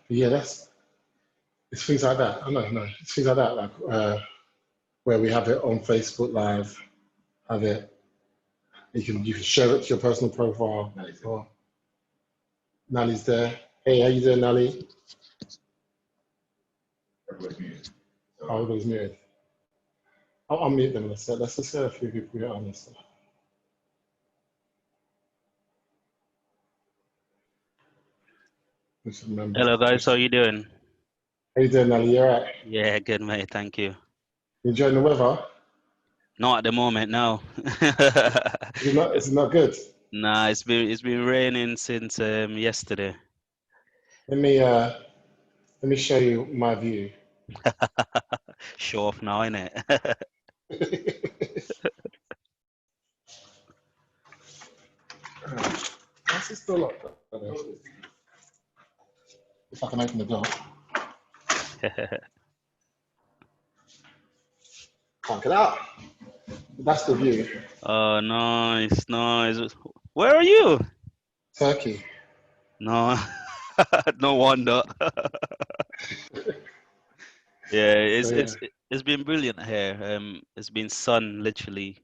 But yeah, it's things like that. I know, no, it's things like that, like where we have it on Facebook Live, have it. You can share it to your personal profile. Or Nali's there. Hey, how you doing, Nali? Everybody's muted. So, Oh, everybody's muted. I'll mute them in a sec. Let's just get a few people get on this. Hello guys, how you doing? How you doing, Nali? You all right? Yeah, good mate, thank you. You enjoying the weather? Not at the moment, no. Is it not good? Nah, it's been raining since yesterday. Let me show you my view. Show off now, innit? What's this door locked? If I can open the door. Can't get out. That's the view. Oh, nice, nice. Where are you? Turkey. No, no wonder. Yeah, it's been brilliant here. It's been sun literally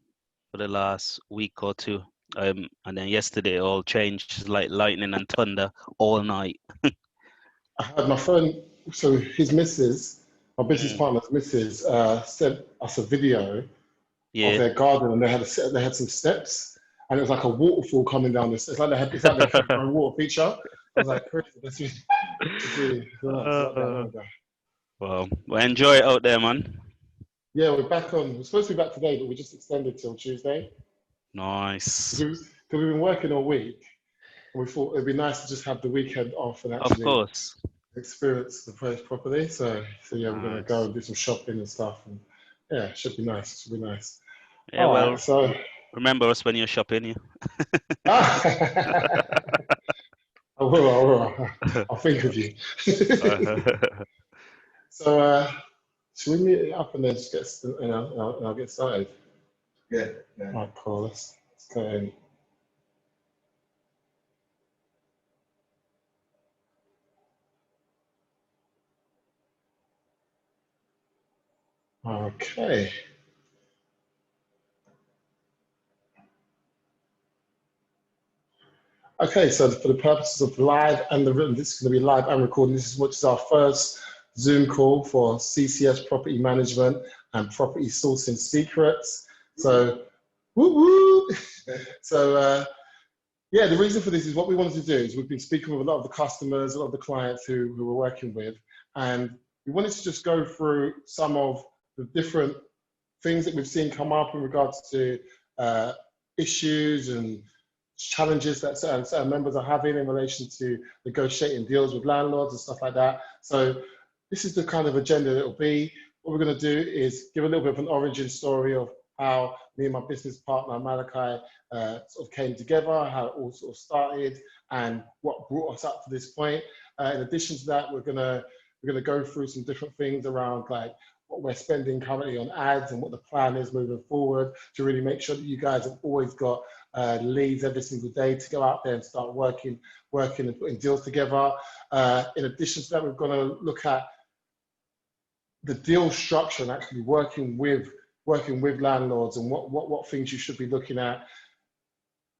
for the last week or two. And then yesterday it all changed, it's like lightning and thunder all night. I had my phone, so his missus, my business partner's missus, sent us a video of Yeah. their garden, and they had some steps, and it was like a waterfall coming down this. It's like it's like they had a water feature. I was like, crazy. That's really nice. Well, enjoy it out there, man. Yeah, we're back on. We're supposed to be back today, but we just extended till Tuesday. Nice. Because we've been working all week, and we thought it'd be nice to just have the weekend off and actually, of course, experience the place properly. So yeah, we're gonna go and do some shopping and stuff, and yeah, it should be nice. It should be nice. Yeah, all well, right, so remember us when you're shopping, yeah. I will. I'll think of you. So should we meet it up and then just get and I'll get started? yeah. All right, cool. Let's go in. Okay. Okay, so for the purposes of live and the written, this is going to be live and recording. This is which is our first Zoom call for CCS property management and property sourcing secrets. So, woo woo. So, yeah, the reason for this is what we wanted to do is we've been speaking with a lot of the customers, a lot of the clients who we're working with, and we wanted to just go through some of the different things that we've seen come up in regards to issues and challenges that certain members are having in relation to negotiating deals with landlords and stuff like that. So this is the kind of agenda that it'll be. What we're going to do is give a little bit of an origin story of how me and my business partner Malachi sort of came together, how it all sort of started, and what brought us up to this point. In addition to that, we're gonna go through some different things around like what we're spending currently on ads and what the plan is moving forward to really make sure that you guys have always got leads every single day to go out there and start working and putting deals together. In addition to that, we're going to look at the deal structure and actually working with landlords and what things you should be looking at,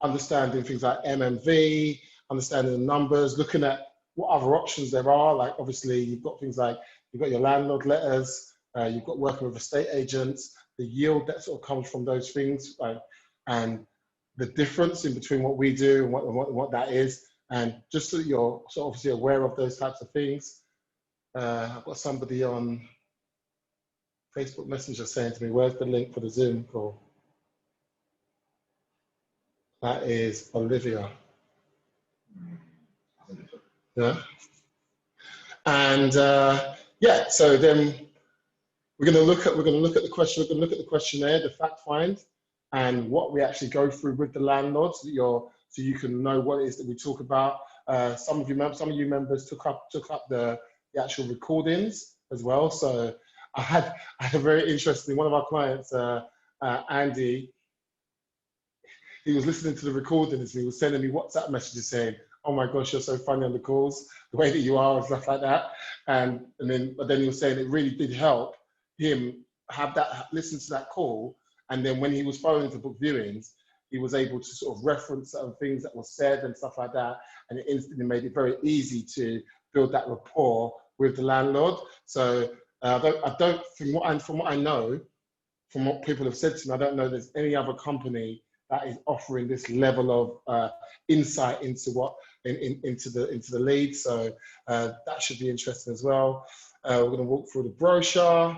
understanding things like MMV, understanding the numbers, looking at what other options there are. Like obviously you've got things like, you've got your landlord letters, you've got working with estate agents, the yield that sort of comes from those things, and the difference in between what we do and what that is. And just so that you're sort of obviously aware of those types of things. I've got somebody on Facebook Messenger saying to me, where's the link for the Zoom call? That is Olivia. Yeah. And yeah, so then we're going to look at the question. We're going to look at the questionnaire, the fact find, and what we actually go through with the landlord, so you can know what it is that we talk about. Some of you members took up the actual recordings as well. So I had a very interesting one of our clients, Andy. He was listening to the recordings and he was sending me WhatsApp messages saying, oh my gosh, you're so funny on the calls, the way that you are and stuff like that. But then he was saying it really did help him have that, listen to that call. And then when he was phoning to book viewings, he was able to sort of reference certain things that were said and stuff like that. And it instantly made it very easy to build that rapport with the landlord. So I don't, from what I know, from what people have said to me, I don't know there's any other company that is offering this level of insight into into the lead. So that should be interesting as well. We're going to walk through the brochure.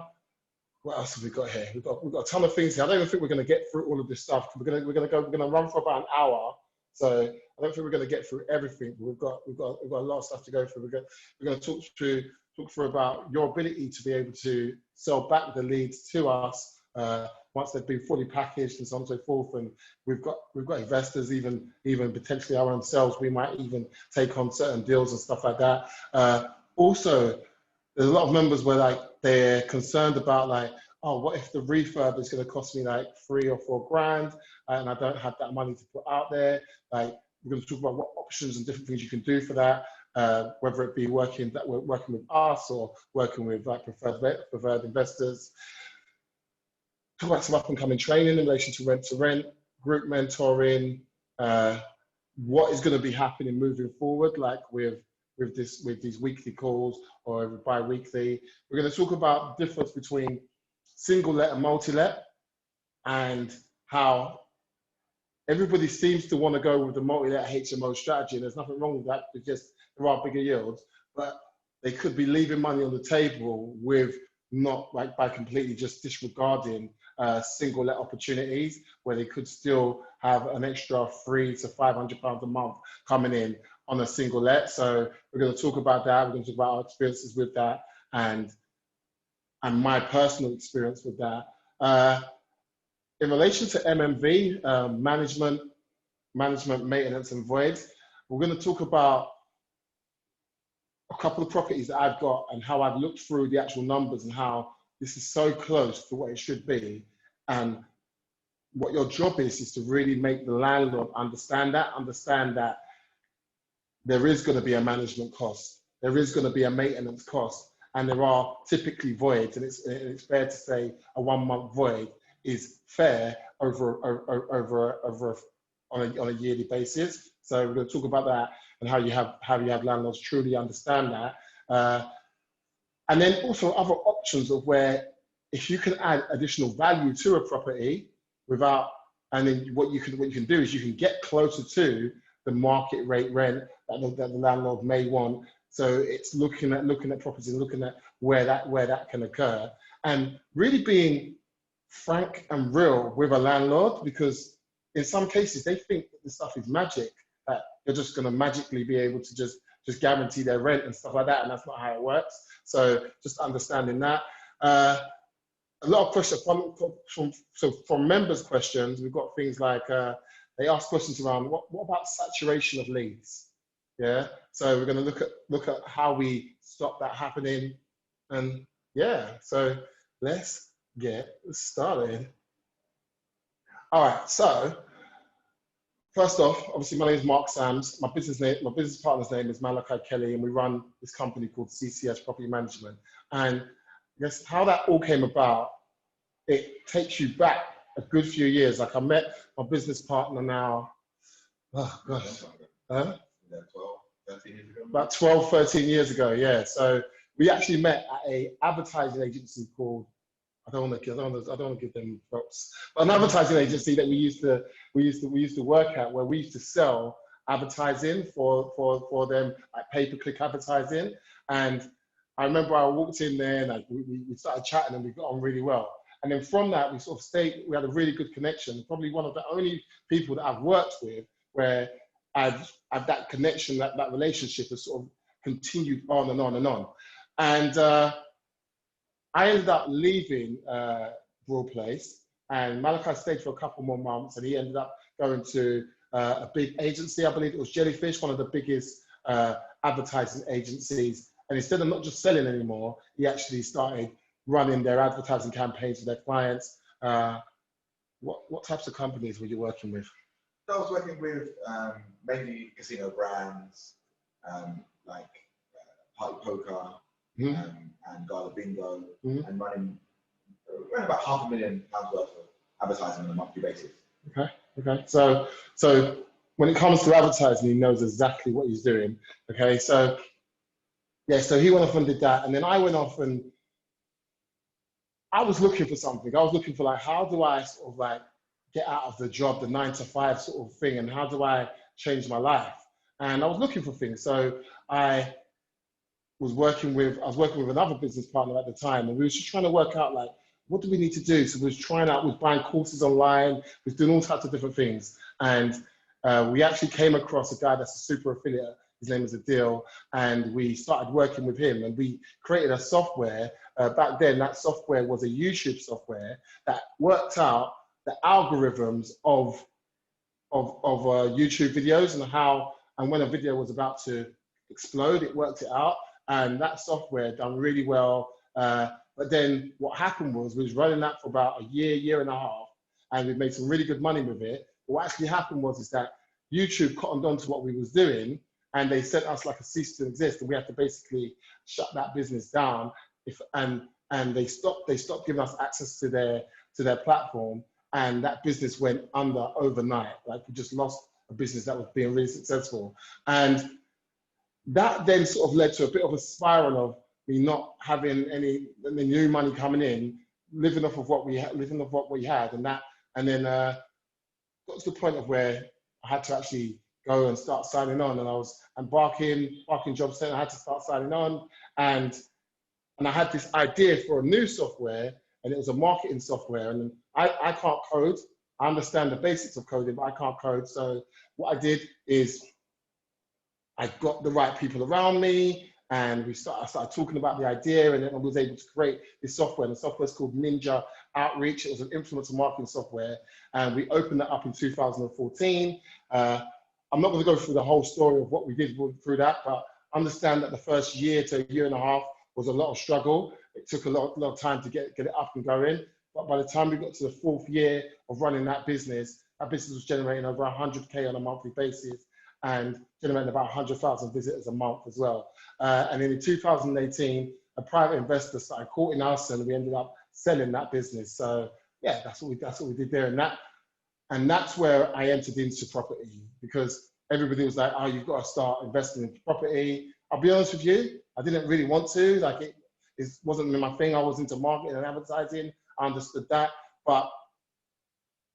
What else have we got here? We've got a ton of things here. I don't even think we're going to get through all of this stuff. We're going to run for about an hour. So I don't think we're going to get through everything. We've got a lot of stuff to go through. We're going to talk through about your ability to be able to sell back the leads to us once they've been fully packaged and so on and so forth. And we've got investors, even potentially our own selves. We might even take on certain deals and stuff like that. Also, there's a lot of members where like they're concerned about like, oh, what if the refurb is going to cost me like $3 or $4 grand and I don't have that money to put out there? Like, we're going to talk about what options and different things you can do for that, whether it be working with us or working with like preferred investors. Talk about some up and coming training in relation to rent to rent, group mentoring, what is going to be happening moving forward, like with these weekly calls or bi-weekly. We're going to talk about the difference between single let and multi-let and how everybody seems to want to go with the multi-let HMO strategy. And there's nothing wrong with that. It's just there are bigger yields, but they could be leaving money on the table with not like by completely just disregarding single let opportunities where they could still have an extra £300 to £500 a month coming in on a single let. So we're going to talk about that. We're going to talk about our experiences with that and my personal experience with that. In relation to MMV, management, maintenance and voids, we're going to talk about a couple of properties that I've got and how I've looked through the actual numbers and how this is so close to what it should be. And what your job is to really make the landlord understand that there is going to be a management cost, there is going to be a maintenance cost, and there are typically voids, and it's fair to say a 1 month void is fair on a yearly basis. So we're going to talk about that and how you have landlords truly understand that, and then also other options of where if you can add additional value to a property without, and then what you can do is you can get closer to the market rate rent that the landlord may want. So it's looking at properties and looking at where that can occur, and really being frank and real with a landlord, because in some cases they think that this stuff is magic, that you're just going to magically be able to just guarantee their rent and stuff like that, and that's not how it works. So just understanding that. A lot of questions from members' questions. We've got things like they ask questions around what about saturation of leads? Yeah, so we're going to look at how we stop that happening, and yeah, so let's get started. All right, so first off, obviously my name is Mark Sams. My business partner's name is Malachi Kelly, and we run this company called CCS Property Management. And I guess how that all came about, it takes you back a good few years. Like I met my business partner now, oh gosh, huh? 13 years ago? About 12, 13 years ago, yeah. So we actually met at a advertising agency called, I don't want to give them props, but an advertising agency that we used to work at, where we used to sell advertising for them, like pay-per-click advertising. And I remember I walked in there and we started chatting and we got on really well. And then from that, we sort of stayed, we had a really good connection. Probably one of the only people that I've worked with where I've that connection, that relationship has sort of continued on and on and on. And I ended up leaving Broad Place, and Malachi stayed for a couple more months, and he ended up going to a big agency. I believe it was Jellyfish, one of the biggest advertising agencies. And instead of not just selling anymore, he actually started running their advertising campaigns for their clients. What types of companies were you working with? So I was working with mainly casino brands, like Party Poker and Gala Bingo, and running around about £500,000 worth of advertising on a monthly basis. Okay. So when it comes to advertising, he knows exactly what he's doing. Okay. So yeah. So he went off and did that, and then I went off and I was looking for something. I was looking for like, how do I sort of like get out of the job, the 9 to 5 sort of thing, and how do I change my life? And I was looking for things. So I was working with another business partner at the time, and we were just trying to work out like, what do we need to do? So we was buying courses online, we was doing all types of different things. And we actually came across a guy that's a super affiliate. His name is Adil, and we started working with him, and we created a software. Back then, that software was a YouTube software that worked out the algorithms of YouTube videos and when a video was about to explode, it worked it out. And that software done really well. But then what happened was we was running that for about a year and a half, and we made some really good money with it. But what actually happened was that YouTube cottoned on to what we was doing, and they sent us like a cease to exist, and we had to basically shut that business down. And they stopped giving us access to their platform, and that business went under overnight. Like we just lost a business that was being really successful, and that then sort of led to a bit of a spiral of me not having any new money coming in, living off of what we had, and then got to the point of where I had to actually go and start signing on, and I was embarking job center. I had to start signing on, and I had this idea for a new software, and it was a marketing software, and I can't code. I understand the basics of coding, but I can't code. So what I did is I got the right people around me, and I started talking about the idea, and then I was able to create this software. The software is called Ninja Outreach. It was an influencer marketing software, and we opened that up in 2014. I'm not going to go through the whole story of what we did through that, but understand that the first year to a year and a half was a lot of struggle. It took a lot of time to get it up and going. But by the time we got to the 4th year of running that business was generating over 100K on a monthly basis, and generating about 100,000 visitors a month as well. And then in 2018, a private investor started courting us, and we ended up selling that business. So yeah, that's what we did there. And that's where I entered into property, because everybody was like, oh, you've got to start investing in property. I'll be honest with you, I didn't really want to. Like it wasn't my thing. I was into marketing and advertising. I understood that, but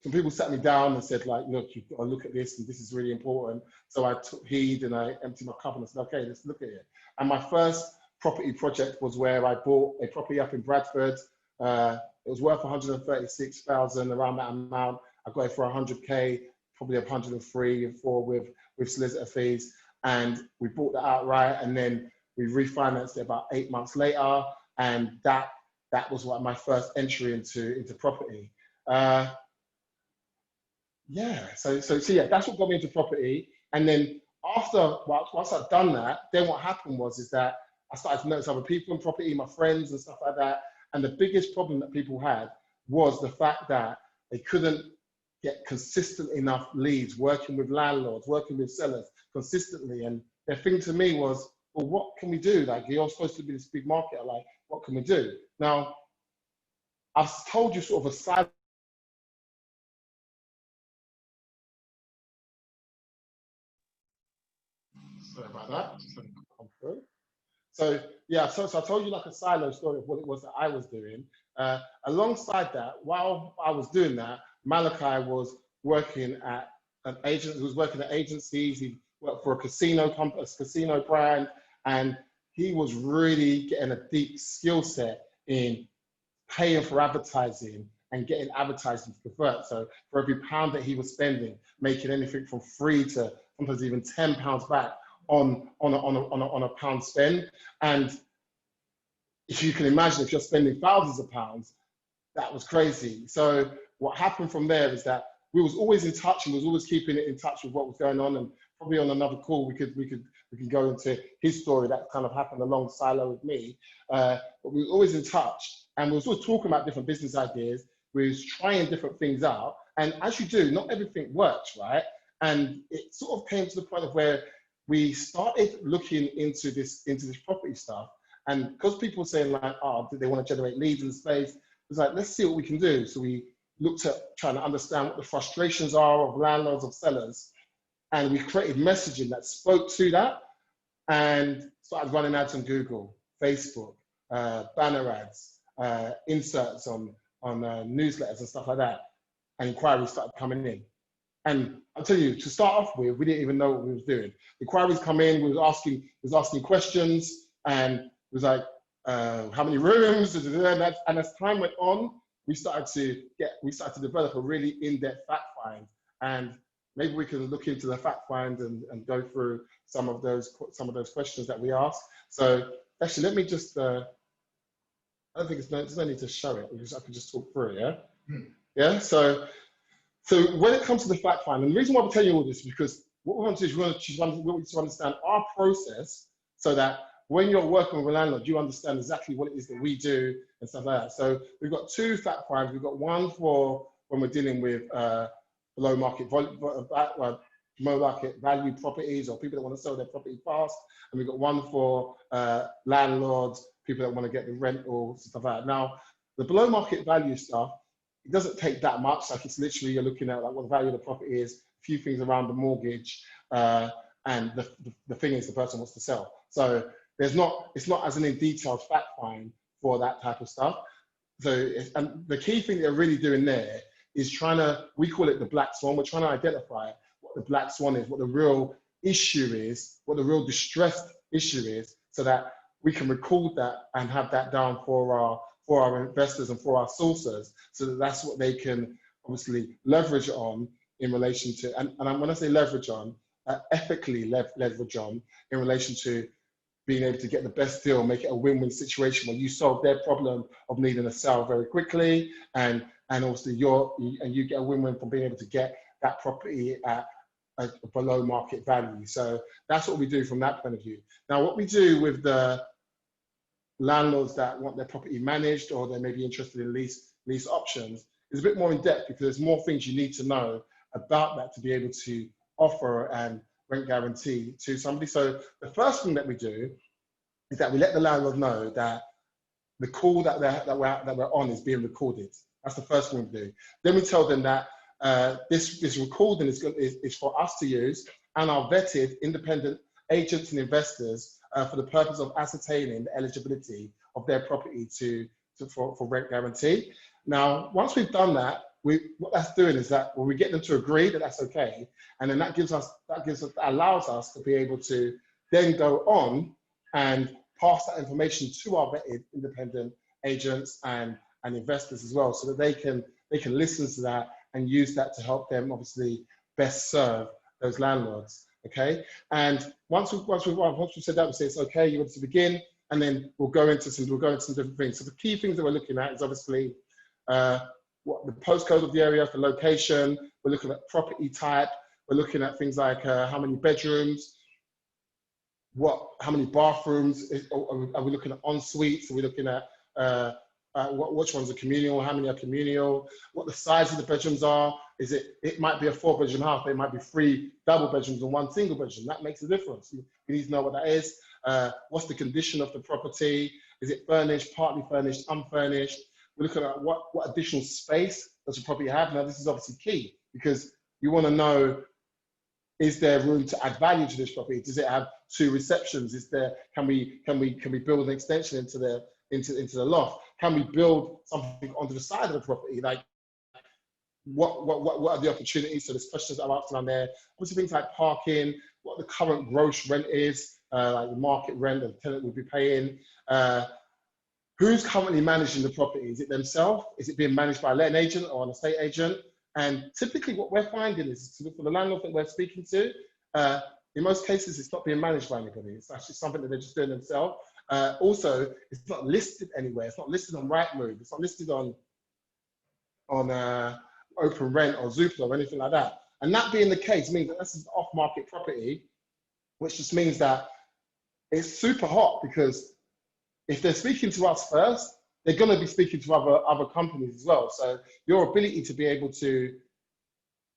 some people sat me down and said, like, look, you've got to look at this, and this is really important. So I took heed, and I emptied my cup, and I said, okay, let's look at it. And my first property project was where I bought a property up in Bradford. It was worth 136,000, around that amount. I got it for 100K, probably 103 and 4 with solicitor fees. And we bought that outright, and then we refinanced it about 8 months later. And that was what my first entry into property. Yeah, so yeah, that's what got me into property. And then once I'd done that, then what happened was that I started to notice other people in property, my friends and stuff like that. And the biggest problem that people had was the fact that they couldn't get consistent enough leads, working with landlords, working with sellers consistently. And their thing to me was, well, what can we do? Like, you're supposed to be this big marketer, like, what can we do? Now, I've told you sort of a side. Sorry about that. Come through. So yeah, so I told you like a silo story of what it was that I was doing. Alongside that, while I was doing that, Malachi was working at an agent. He was working at agencies. He worked for a casino company, a casino brand, and he was really getting a deep skill set in paying for advertising and getting advertising to convert. So for every pound that he was spending, making anything from £3 to sometimes even £10 back on a pound spend. And if you can imagine, if you're spending thousands of pounds, that was crazy. So what happened from there is that we was always in touch, and was always keeping it in touch with what was going on. And probably on another call, we could go into his story that kind of happened along silo with me. But we were always in touch, and we was always talking about different business ideas. We was trying different things out. And as you do, not everything works, right? And it sort of came to the point of where we started looking into this property stuff. And because people were saying like, oh, they want to generate leads in the space, it was like, let's see what we can do. So we looked at trying to understand what the frustrations are of landlords, of sellers. And we created messaging that spoke to that and started running ads on Google, Facebook, banner ads, inserts on newsletters and stuff like that. And inquiries started coming in. And I'll tell you, to start off with, we didn't even know what we was doing. Inquiries come in, we was asking questions, and it was like, how many rooms? And as time went on, we started to develop a really in-depth fact find. And maybe we can look into the fact find and go through some of those questions that we asked. So actually, let me just, I don't think there's no need to show it, because I can just talk through it, yeah? Yeah, so when it comes to the fact find, and the reason why I'm telling you all this is because what we want to do is we want to understand our process so that when you're working with a landlord, you understand exactly what it is that we do and stuff like that. So we've got two fact finds. We've got one for when we're dealing with below market value properties, or people that want to sell their property fast. And we've got one for landlords, people that want to get the rental, stuff like that. Now, the below market value stuff, it doesn't take that much. Like, it's literally, you're looking at like what the value of the property is, a few things around the mortgage, and the thing is the person wants to sell. So it's not as an in detailed fact find for that type of stuff. So and the key thing they're really doing there is we call it the black swan. We're trying to identify what the black swan is, what the real issue is, what the real distressed issue is, so that we can record that and have that down for our investors and for our sources, so that that's what they can obviously leverage on in relation to, and when I say leverage on, ethically leverage on in relation to being able to get the best deal, make it a win-win situation where you solve their problem of needing a sale very quickly, and also you get a win-win from being able to get that property at a below market value. So that's what we do from that point of view. Now, what we do with the landlords that want their property managed, or they may be interested in lease options, is a bit more in depth, because there's more things you need to know about that to be able to offer and rent guarantee to somebody. So the first thing that we do is that we let the landlord know that the call that we're on is being recorded. That's the first thing we do. Then we tell them that this recording is for us to use and our vetted independent agents and investors for the purpose of ascertaining the eligibility of their property for rent guarantee. Now, once we've done that, what that's doing is that when we get them to agree that that's okay, and then that allows us to be able to then go on and pass that information to our vetted independent agents and investors as well, so that they can listen to that and use that to help them obviously best serve those landlords. Okay, and once we've said that, we say it's okay, you want to begin, and then we'll go into some different things. So the key things that we're looking at is obviously what the postcode of the area, the location. We're looking at property type. We're looking at things like how many bedrooms, how many bathrooms, are we looking at en suites? Are we looking at which ones are communal, how many are communal, what the size of the bedrooms are. It might be a 4-bedroom house, but it might be 3 double bedrooms and 1 single bedroom. That makes a difference. You need to know what that is. What's the condition of the property? Is it furnished, partly furnished, unfurnished? We're looking at what additional space does the property have. Now, this is obviously key, because you want to know, is there room to add value to this property? Does it have 2 receptions? Can we build an extension into the loft? Can we build something onto the side of the property? Like, what are the opportunities? So there's questions that I'm asking on there. Obviously, things like parking, what the current gross rent is, like the market rent that the tenant would be paying. Who's currently managing the property? Is it themselves? Is it being managed by a letting agent or an estate agent? And typically what we're finding is, for the landlord that we're speaking to, in most cases, it's not being managed by anybody. It's actually something that they're just doing themselves. Also, it's not listed anywhere. It's not listed on Rightmove. It's not listed on Open Rent or Zoopla or anything like that. And that being the case means that this is off-market property, which just means that it's super hot, because if they're speaking to us first, they're going to be speaking to other companies as well. So your ability to be able to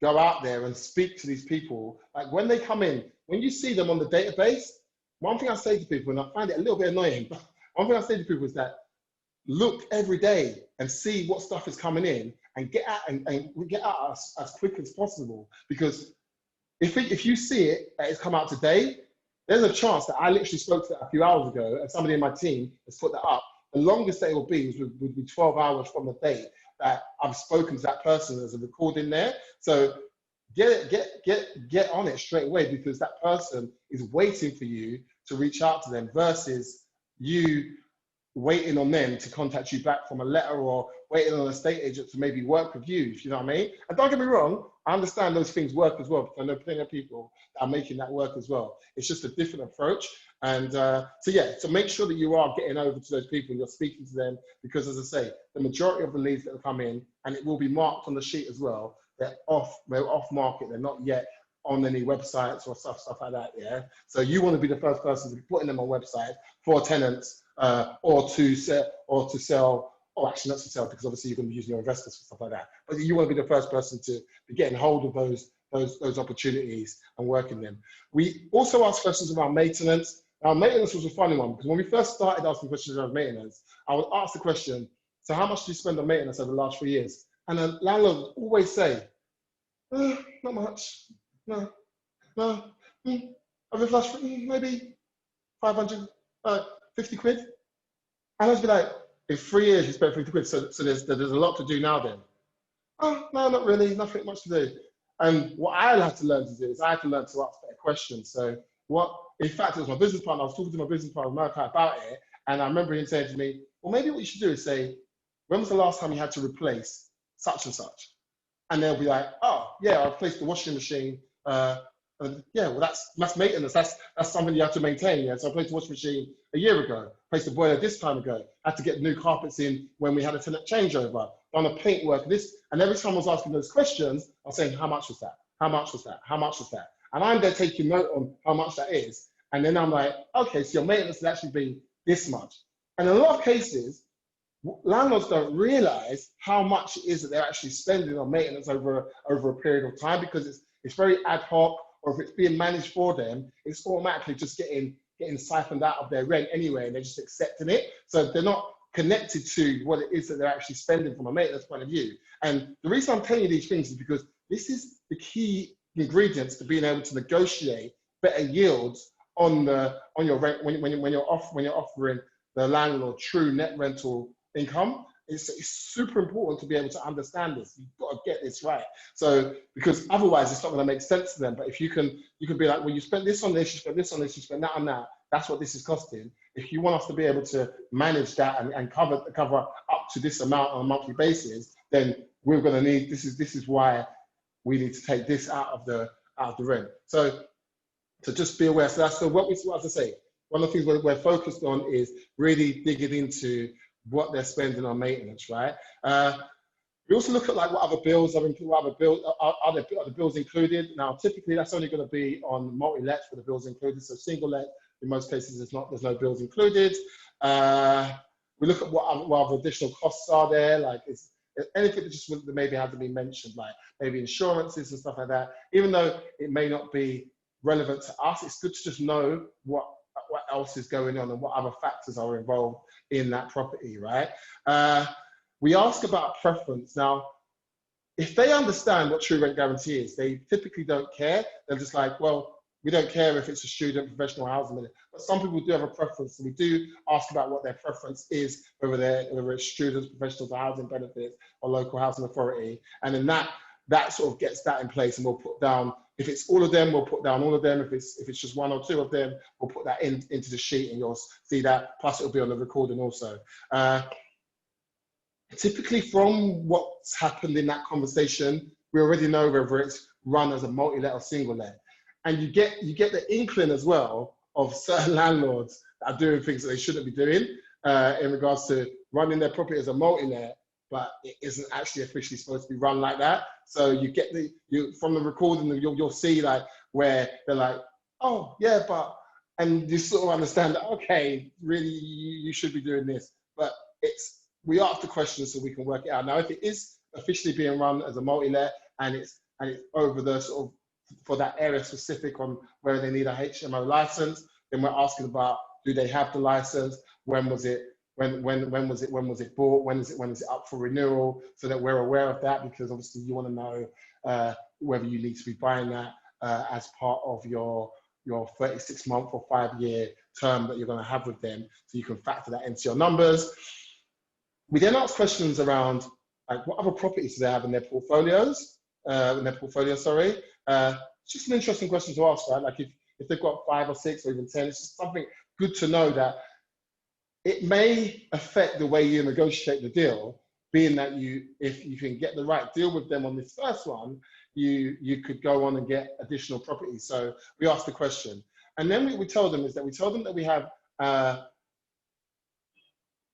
go out there and speak to these people. Like when they come in, when you see them on the database, one thing I say to people, and I find it a little bit annoying, but one thing I say to people is that look every day and see what stuff is coming in and get out and get out as quick as possible. Because if you see it, that it's come out today, there's a chance that I literally spoke to that a few hours ago and somebody in my team has put that up. The longest that it will be would be 12 hours from the date that I've spoken to that person. There's a recording there. So get on it straight away, because that person is waiting for you to reach out to them versus you waiting on them to contact you back from a letter or waiting on a estate agent to maybe work with you, if you know what I mean. And don't get me wrong, I understand those things work as well, because I know plenty of people that are making that work as well. It's just a different approach. And so make sure that you are getting over to those people, you're speaking to them, because as I say, the majority of the leads that will come in, and it will be marked on the sheet as well, they're off market, they're not yet on any websites or stuff like that, yeah? So you want to be the first person to be putting them on websites for tenants or to sell, or actually not to sell, because obviously you're going to be using your investors for stuff like that. But you want to be the first person to be getting hold of those opportunities and working them. We also ask questions around maintenance. Now, maintenance was a funny one, because when we first started asking questions around maintenance, I would ask the question, so how much do you spend on maintenance over the last 3 years? And the landlord would always say, not much. No. Over the last, maybe 500, 50 quid. And I'd be like, in 3 years you spent 50 quid, so there's a lot to do now then. Oh, no, not really, nothing much to do. And what I had to learn to do is I had to learn to ask better questions. So in fact, it was my business partner, I was talking to my business partner about it, and I remember him saying to me, well, maybe what you should do is say, when was the last time you had to replace such and such? And they'll be like, oh, yeah, I replaced the washing machine. Yeah, well, that's maintenance. That's something you have to maintain. Yeah, so I replaced the washing machine a year ago. Replaced the boiler this time ago. Had to get new carpets in when we had a tenant changeover. Done the paint work. And every time I was asking those questions, I was saying, how much was that? How much was that? How much was that? And I'm there taking note on how much that is. And then I'm like, okay, so your maintenance has actually been this much. And in a lot of cases, landlords don't realize how much it is that they're actually spending on maintenance over a period of time, because it's very ad hoc, or if it's being managed for them, it's automatically just getting siphoned out of their rent anyway, and they're just accepting it. So they're not connected to what it is that they're actually spending from a maintenance point of view. And the reason I'm telling you these things is because this is the key ingredients to being able to negotiate better yields on your rent when you're offering the landlord true net rental income. It's super important to be able to understand this. You've got to get this right. So, because otherwise it's not going to make sense to them. But if you can be like, well, you spent this on this, you spent this on this, you spent that on that. That's what this is costing. If you want us to be able to manage that and cover up to this amount on a monthly basis, then we're going to need, this is why we need to take this out of the rent. So just be aware. So as I say, one of the things we're focused on is really digging into what they're spending on maintenance, right? We also look at like what other bills are the bills included. Now, typically that's only going to be on multi-lets where the bills included. So single let, in most cases, there's no bills included. We look at what other additional costs are there, like anything that maybe hasn't been mentioned, like maybe insurances and stuff like that. Even though it may not be relevant to us, it's good to just know what else is going on and what other factors are involved in that property, right? We ask about preference. Now, if they understand what true rent guarantee is, they typically don't care. They're just like, well, we don't care if it's a student, professional housing. But some people do have a preference. So we do ask about what their preference is, whether it's students, professionals, or housing benefits, or local housing authority. And then that sort of gets that in place, and we'll put down, if it's all of them, we'll put down all of them. If it's just one or two of them, we'll put that into the sheet, and you'll see that. Plus, it'll be on the recording also. Typically, from what's happened in that conversation, we already know whether it's run as a multi-let or single let, and you get the inkling as well of certain landlords that are doing things that they shouldn't be doing in regards to running their property as a multi-let, but it isn't actually officially supposed to be run like that. So you get from the recording, you'll see like where they're like, oh yeah, but, and you sort of understand that, okay, really you should be doing this, but we ask the questions so we can work it out. Now, if it is officially being run as a multi-let and and it's over the sort of, for that area specific on where they need a HMO license, then we're asking about, do they have the license? When was it? When was it bought? When is it up for renewal? So that we're aware of that, because obviously you want to know whether you need to be buying that as part of your 36-month or 5-year term that you're going to have with them, so you can factor that into your numbers. We then ask questions around like what other properties do they have in their portfolios, it's just an interesting question to ask, right? Like if they've got 5 or 6 or even 10, it's just something good to know that it may affect the way you negotiate the deal, being that if you can get the right deal with them on this first one, you could go on and get additional properties. So we asked the question. And then what we told them is that we have our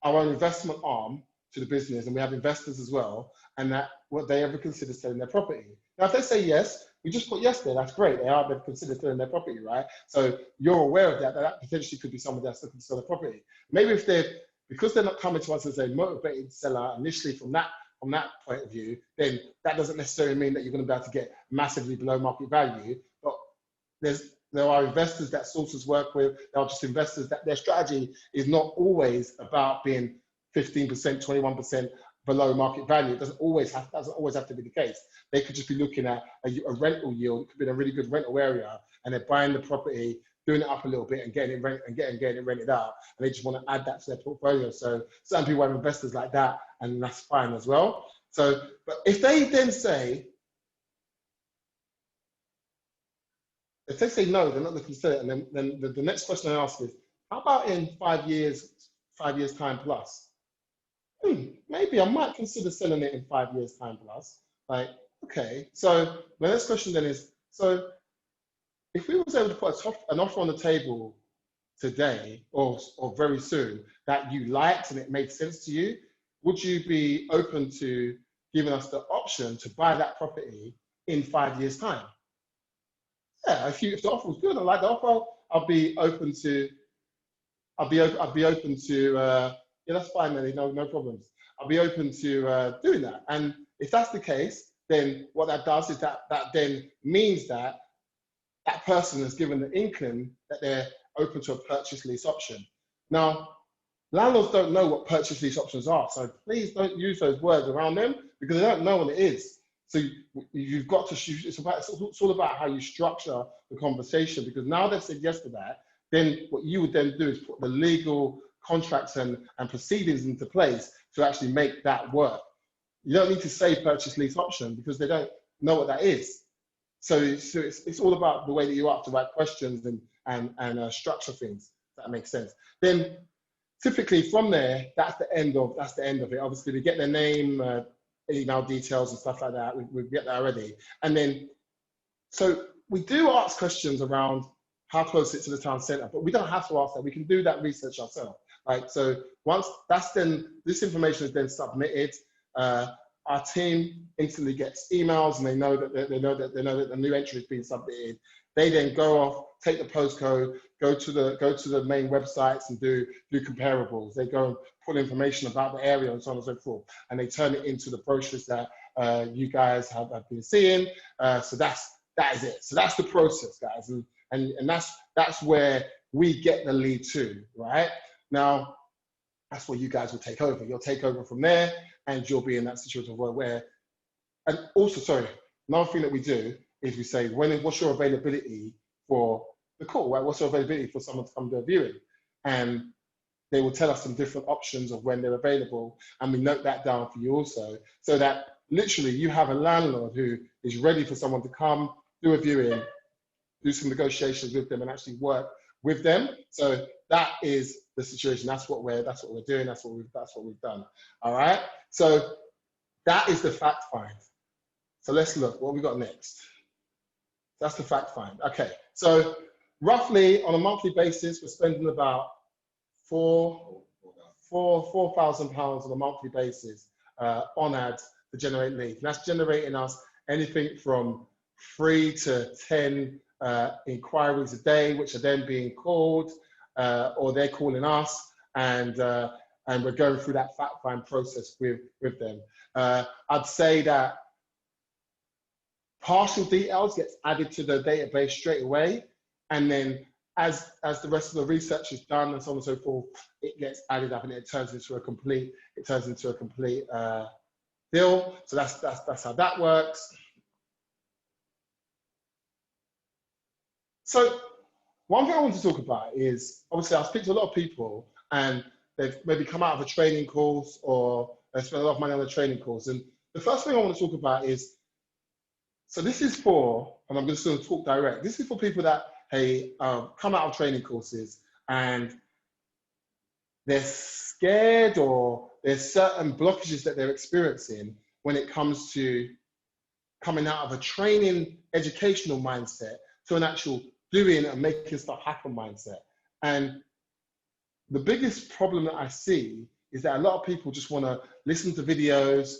own investment arm to the business, and we have investors as well, and that what they ever consider selling their property. Now, if they say yes, we just put yes there, that's great. They've considered selling their property, right? So you're aware of that potentially could be someone that's looking to sell their property. Maybe because they're not coming to us as a motivated seller initially from that point of view, then that doesn't necessarily mean that you're going to be able to get massively below market value. But there are investors that sources work with. There are just investors that their strategy is not always about being 15%, 21% below market value. It doesn't always have to be the case. They could just be looking at a rental yield. It could be in a really good rental area, and they're buying the property, doing it up a little bit, and getting it rented out, and they just want to add that to their portfolio. So some people have investors like that, and that's fine as well. So, but if they then say, no, they're not looking to sell it, and then the next question I ask is, how about in 5 years time plus? Maybe I might consider selling it in 5 years time plus. Like, okay. So the next question then is, so if we was able to put an offer on the table today or very soon that you liked and it made sense to you, would you be open to giving us the option to buy that property in 5 years time? Yeah, if the offer was good, I like the offer, I'll be open to, yeah, that's fine, Nelly, no problems. I'll be open to doing that. And if that's the case, then what that does is that then means that person is given the inkling that they're open to a purchase lease option. Now, landlords don't know what purchase lease options are, so please don't use those words around them because they don't know what it is. So you've got to, it's all about how you structure the conversation, because now they've said yes to that, then what you would then do is put the legal contracts and proceedings into place to actually make that work. You don't need to say purchase lease option because they don't know what that is. So it's all about the way that you ask the right questions and structure things. If that makes sense. Then typically from there, that's the end of it. Obviously, we get their name, email details and stuff like that. We get that already. And then, so we do ask questions around how close it's to the town centre, but we don't have to ask that. We can do that research ourselves. Right? So once this information is then submitted, our team instantly gets emails, and they know that the new entry has been submitted. They then go off, take the postcode, go to the main websites and do comparables. They go and put information about the area and so on and so forth, and they turn it into the brochures that you guys have been seeing. So that is it. So that's the process, guys, and that's where we get the lead to, right? Now, that's where you guys will take over. You'll take over from there, and you'll be in that situation where, and also, sorry, another thing that we do is we say, what's your availability for the call, right? What's your availability for someone to come to a viewing? And they will tell us some different options of when they're available, and we note that down for you also, so that literally you have a landlord who is ready for someone to come, do a viewing, do some negotiations with them, and actually work with them. So that is the situation. That's what we're doing. That's what we've done. All right. So that is the fact find. So let's look what we got next. That's the fact find. Okay. So roughly on a monthly basis, we're spending about £4,000 on a monthly basis on ads to generate leads. And that's generating us anything from 3 to 10 inquiries a day, which are then being called, or they're calling us, and we're going through that fact find process with them. I'd say that partial details gets added to the database straight away, and then as the rest of the research is done and so on and so forth, it gets added up and it turns into a complete deal. So that's how that works. So one thing I want to talk about is, obviously I speak to a lot of people and they've maybe come out of a training course or they spend a lot of money on a training course. And the first thing I want to talk about is, so this is for, and I'm just going to talk direct, this is for people that, hey, come out of training courses and they're scared or there's certain blockages that they're experiencing when it comes to coming out of a training educational mindset to an actual doing and making stuff happen mindset. And the biggest problem that I see is that a lot of people just want to listen to videos,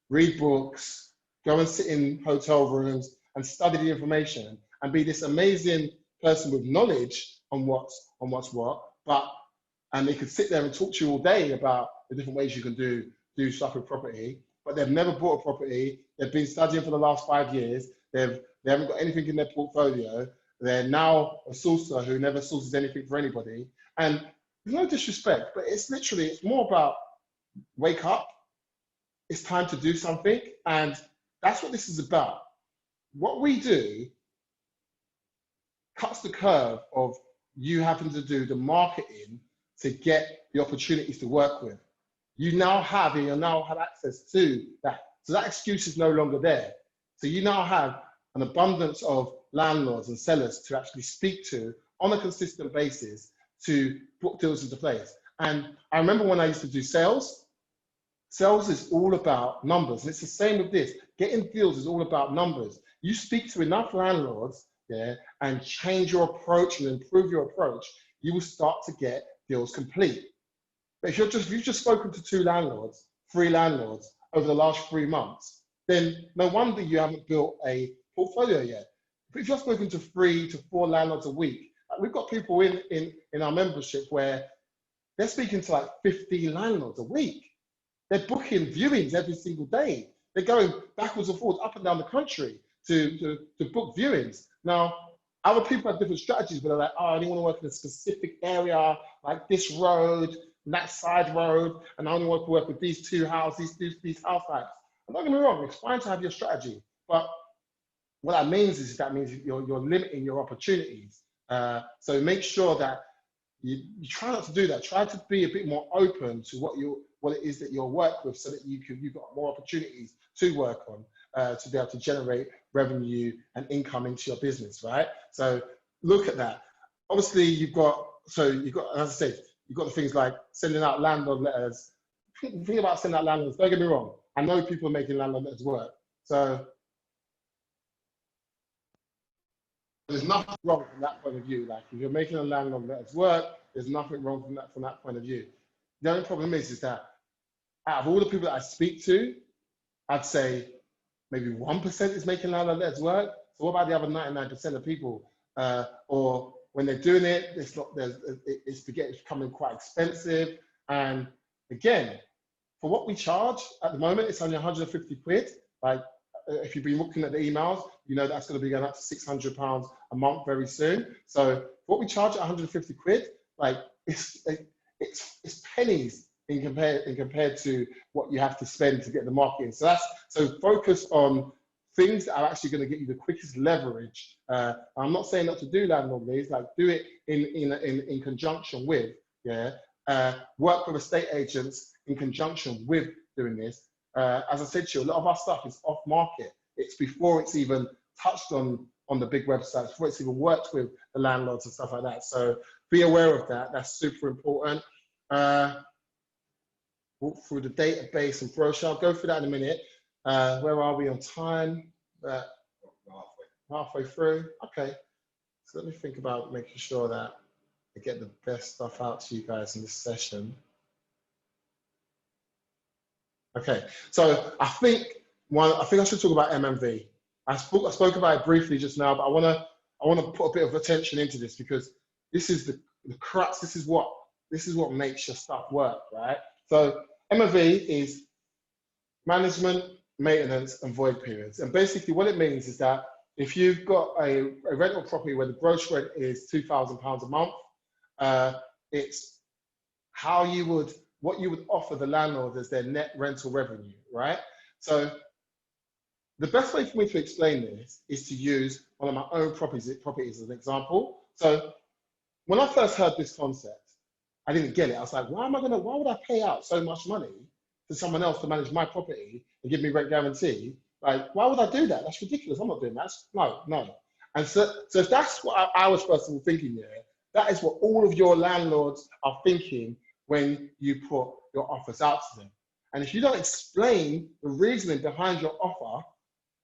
read books, go and sit in hotel rooms and study the information and be this amazing person with knowledge on what's what, and they could sit there and talk to you all day about the different ways you can do stuff with property, but they've never bought a property. They've been studying for the last 5 years. They haven't got anything in their portfolio. They're now a sourcer who never sources anything for anybody. And there's no disrespect, but it's more about wake up. It's time to do something. And that's what this is about. What we do cuts the curve of you having to do the marketing to get the opportunities to work with. You now have access to that. So that excuse is no longer there. So you now have an abundance of landlords and sellers to actually speak to on a consistent basis to put deals into place. And I remember when I used to do sales is all about numbers. And it's the same with this. Getting deals is all about numbers. You speak to enough landlords, yeah, and change your approach and improve your approach, you will start to get deals complete. But if you've just spoken to 3 landlords over the last 3 months, then no wonder you haven't built a portfolio yet. If you're spoken to 3 to 4 landlords a week, like we've got people in our membership where they're speaking to like 50 landlords a week. They're booking viewings every single day. They're going backwards and forwards, up and down the country to book viewings. Now, other people have different strategies, but they're like, oh, I only want to work in a specific area, like this road, that side road, and I only want to work with these 2 houses, these house types. And don't get me wrong, it's fine to have your strategy, but what that means is you're limiting your opportunities. So make sure that you try not to do that. Try to be a bit more open to what it is that you'll work with, so that you've got more opportunities to work on to be able to generate revenue and income into your business, right? So look at that. Obviously, you've got, as I said, you've got the things like sending out landlord letters. Think about sending out landlords. Don't get me wrong. I know people are making landlord letters work. So there's nothing wrong from that point of view. Like if you're making a landlord letters work, there's nothing wrong from that point of view. The only problem is that out of all the people that I speak to, I'd say maybe 1% is making landlord letters work. So what about the other 99% of people? Or when they're doing it, it's becoming quite expensive. And again, for what we charge at the moment, it's only 150 quid. Like if you've been looking at the emails, you know that's going to be going up to £600 a month very soon. So what we charge at 150 quid, like it's pennies in compared to what you have to spend to get the marketing. So focus on things that are actually going to get you the quickest leverage. I'm not saying not to do landlord leads, like do it in conjunction with, work with estate agents in conjunction with doing this. As I said to you, a lot of our stuff is off market. It's before it's even touched on the big websites, before it's even worked with the landlords and stuff like that. So be aware of that. That's super important. Walk through the database and brochure. I'll go through that in a minute. Where are we on time? Halfway through. Okay. So let me think about making sure that I get the best stuff out to you guys in this session. Okay. So I think I should talk about MMV. I spoke about it briefly just now, but I want to put a bit of attention into this because this is the crux. This is what makes your stuff work, right? So MMV is management, maintenance and void periods. And basically what it means is that if you've got a rental property where the gross rent is £2,000 a month, it's what you would offer the landlord as their net rental revenue, right? So the best way for me to explain this is to use one of my own properties as an example. So when I first heard this concept, I didn't get it. I was like, why would I pay out so much money to someone else to manage my property and give me rent guarantee? Like, why would I do that? That's ridiculous. I'm not doing that. No. And so if that's what I was first of all thinking there, that is what all of your landlords are thinking when you put your offers out to them. And if you don't explain the reasoning behind your offer,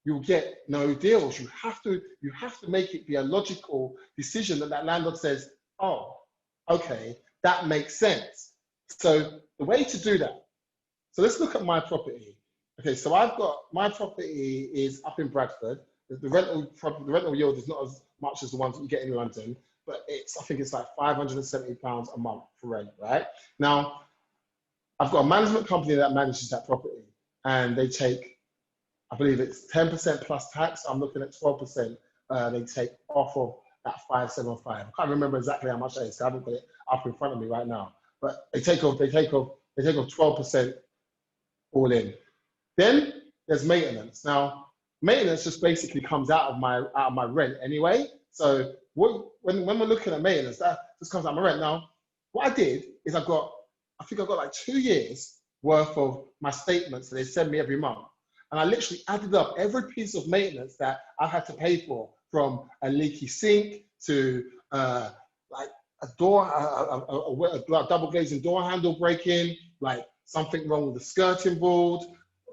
you'll get no deals. You have to make it be a logical decision that landlord says, oh, okay, that makes sense. So the way to do that, so let's look at my property. Okay, so my property is up in Bradford. The rental yield is not as much as the ones that you get in London, but I think it's like £570 a month for rent, right? Now, I've got a management company that manages that property, and they take, I believe it's 10% plus tax. I'm looking at 12% they take off of that 575. I can't remember exactly how much that is. I haven't got it up in front of me right now, but they take off 12% all in. Then there's maintenance. Now, maintenance just basically comes out of my rent anyway. So when we're looking at maintenance, that just comes out of my rent. Now, what I did is I think I've got like 2 years worth of my statements that they send me every month. And I literally added up every piece of maintenance that I had to pay for, from a leaky sink to like a double glazing door handle breaking, like something wrong with the skirting board,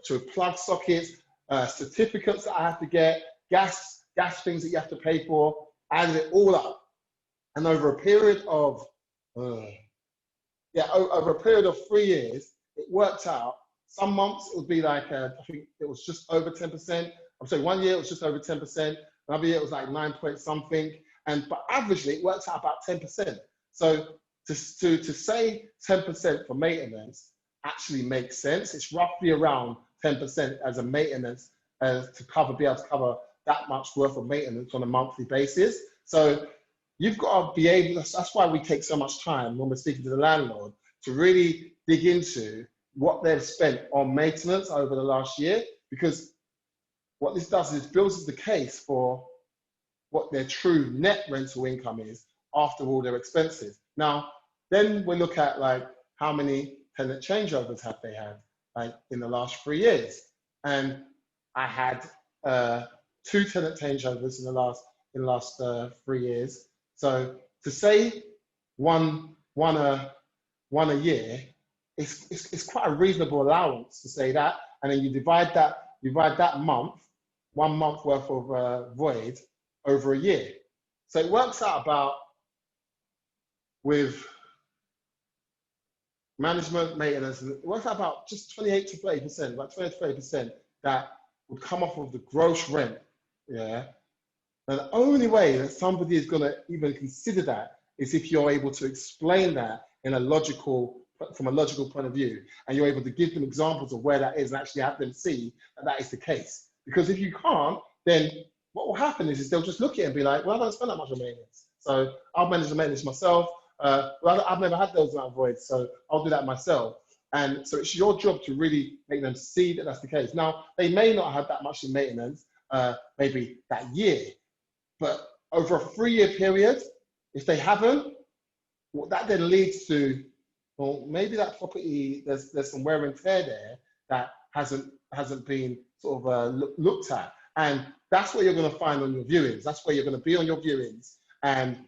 to plug sockets, certificates that I have to get, gas things that you have to pay for. I added it all up. And over a period of, over a period of 3 years, it worked out. Some months it would be like, I think it was just over 10%. I'm sorry, 1 year it was just over 10%. Another year it was like 9 point something. But averagely it works out about 10%. So to say 10% for maintenance actually makes sense. It's roughly around 10% as a maintenance be able to cover that much worth of maintenance on a monthly basis. So you've got to be able, that's why we take so much time when we're speaking to the landlord to really dig into what they've spent on maintenance over the last year, because what this does is builds the case for what their true net rental income is after all their expenses. Now, then we look at like how many tenant changeovers have they had like in the last 3 years. And I had 2 tenant changeovers in the last 3 years. So to say one a year, it's quite a reasonable allowance to say that. And then you divide that month, 1 month worth of void over a year. So it works out about, with management, maintenance, it works out about just 28 to 30%, about 20 to 30% that would come off of the gross rent, yeah? And the only way that somebody is gonna even consider that is if you're able to explain that from a logical point of view, and you're able to give them examples of where that is and actually have them see that that is the case. Because if you can't, then what will happen is they'll just look at it and be like, well, I don't spend that much on maintenance. So I'll manage the maintenance myself. Well, I've never had those amount of voids, so I'll do that myself. And so it's your job to really make them see that that's the case. Now, they may not have that much in maintenance, maybe that year, but over a 3-year period, if they haven't, what that then leads to, well, maybe that property, there's some wear and tear there that hasn't been sort of looked at. And that's what you're going to find on your viewings. That's where you're going to be on your viewings, and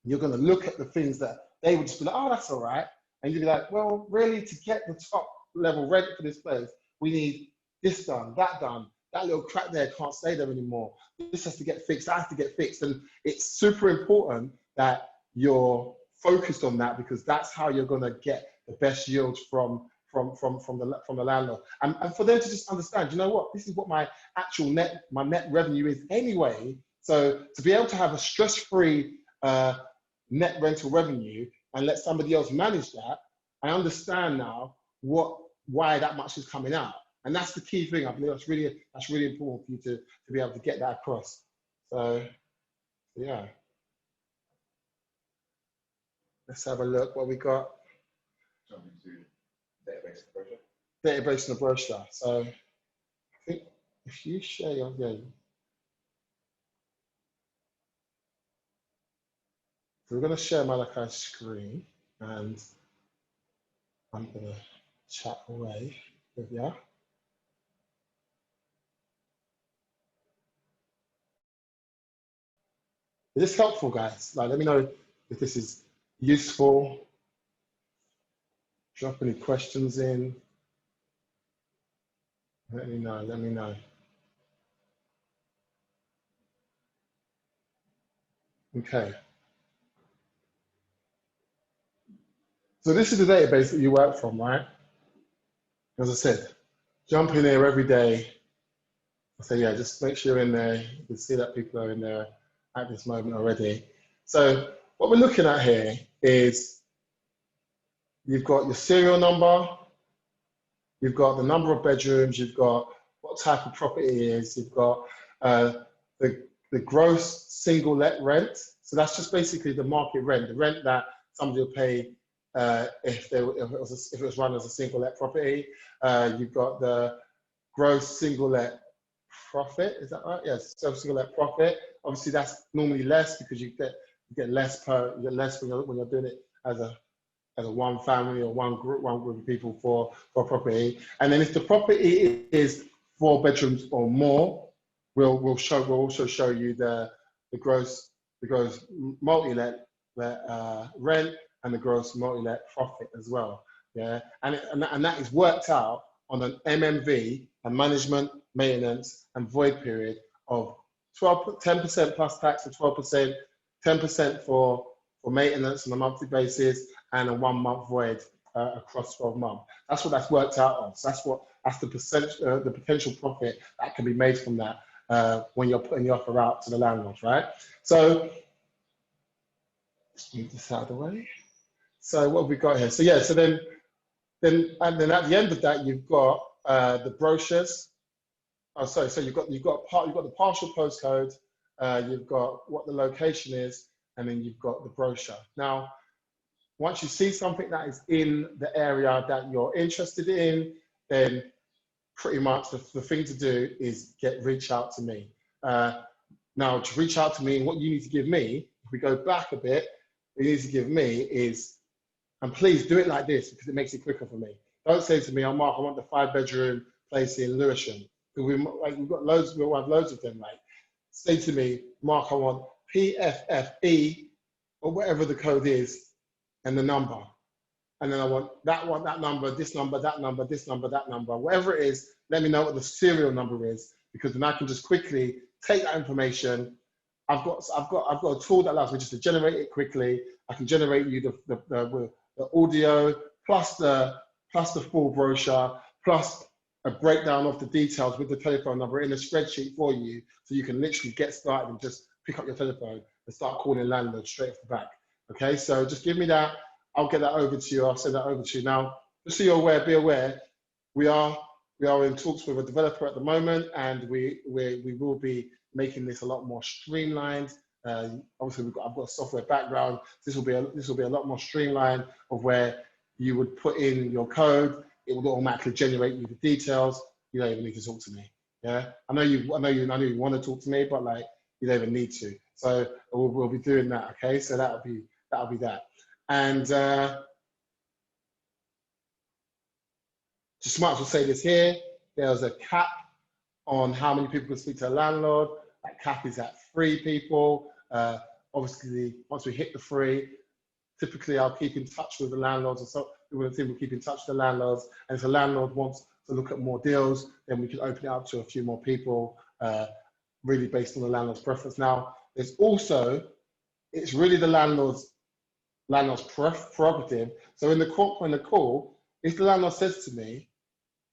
you're going to look at the things that they would just be like, oh, that's all right. And you'll be like, well, really, to get the top level rent for this place, we need this done, that little crack there can't stay there anymore. This has to get fixed, that has to get fixed. And it's super important that you're focused on that, because that's how you're going to get the best yield from the landlord. And for them to just understand, you know what, this is what my actual net revenue is anyway. So to be able to have a stress-free net rental revenue and let somebody else manage that, I understand now why that much is coming out. And that's the key thing. I believe that's really important for you to be able to get that across. So yeah. Let's have a look what we got. Jump into database and brochure. Database and the brochure. So I think if you share your so we're going to share Malachi's screen, and I'm going to chat away with you. Is this helpful, guys? Like, let me know if this is useful. Drop any questions in. Let me know. Okay. So this is the database that you work from, right? As I said, jump in there every day. So yeah, just make sure you're in there. You can see that people are in there at this moment already. So what we're looking at here is you've got your serial number, you've got the number of bedrooms, you've got what type of property it is, you've got the gross single let rent. So that's just basically the market rent, the rent that somebody will pay if it was run as a single let property. You've got the gross single let profit, is that right? Yes, so single let profit. Obviously, that's normally less because you get less when you're doing it as a one family or one group of people for a property. And then if the property is 4 bedrooms or more, we'll also show you the gross multi-let rent and the gross multi-let profit as well. Yeah, and that is worked out on an MMV, a management, maintenance, and void period of 10% plus tax of 12%, 10% for maintenance on a monthly basis, and a 1 month void across 12 months. That's what that's worked out on. So that's the percentage, the potential profit that can be made from that when you're putting the offer out to the landlord, right? So let's move this out of the way. So what have we got here? So yeah, so then at the end of that, you've got the brochures. Oh, sorry. So you've got the partial postcode. You've got what the location is, and then you've got the brochure. Now, once you see something that is in the area that you're interested in, then pretty much the thing to do is reach out to me. Now, to reach out to me, what you need to give me, if we go back a bit, what you need to give me is, and please do it like this because it makes it quicker for me. Don't say to me, oh, Mark, I want the 5-bedroom place in Lewisham. We've got loads, we'll have loads of them. Like, say to me, Mark, I want PFFE, or whatever the code is, and the number. And then I want that number, this number, that number, this number, that number, whatever it is, let me know what the serial number is, because then I can just quickly take that information. I've got a tool that allows me just to generate it quickly. I can generate you the audio plus the full brochure plus a breakdown of the details with the telephone number in a spreadsheet for you, so you can literally get started and just pick up your telephone and start calling landlords straight off the back. Okay, so just give me that. I'll get that over to you. I'll send that over to you. Now, just so you're aware, be aware, we are in talks with a developer at the moment, and we will be making this a lot more streamlined. Obviously, I've got a software background. This will be a lot more streamlined, of where you would put in your code, it would automatically generate you the details. You don't even need to talk to me. Yeah, I know you want to talk to me, but like, you don't even need to. So we'll be doing that. Okay, so that'll be that. And just might as well say this here. There's a cap on how many people can speak to a landlord. That cap is at 3 people. Obviously, once we hit the 3, typically I'll keep in touch with the landlords, and so the team will keep in touch with the landlords. And if the landlord wants to look at more deals, then we can open it up to a few more people, really based on the landlord's preference. Now, there's also, it's really the landlord's prerogative. So in the call, if the landlord says to me,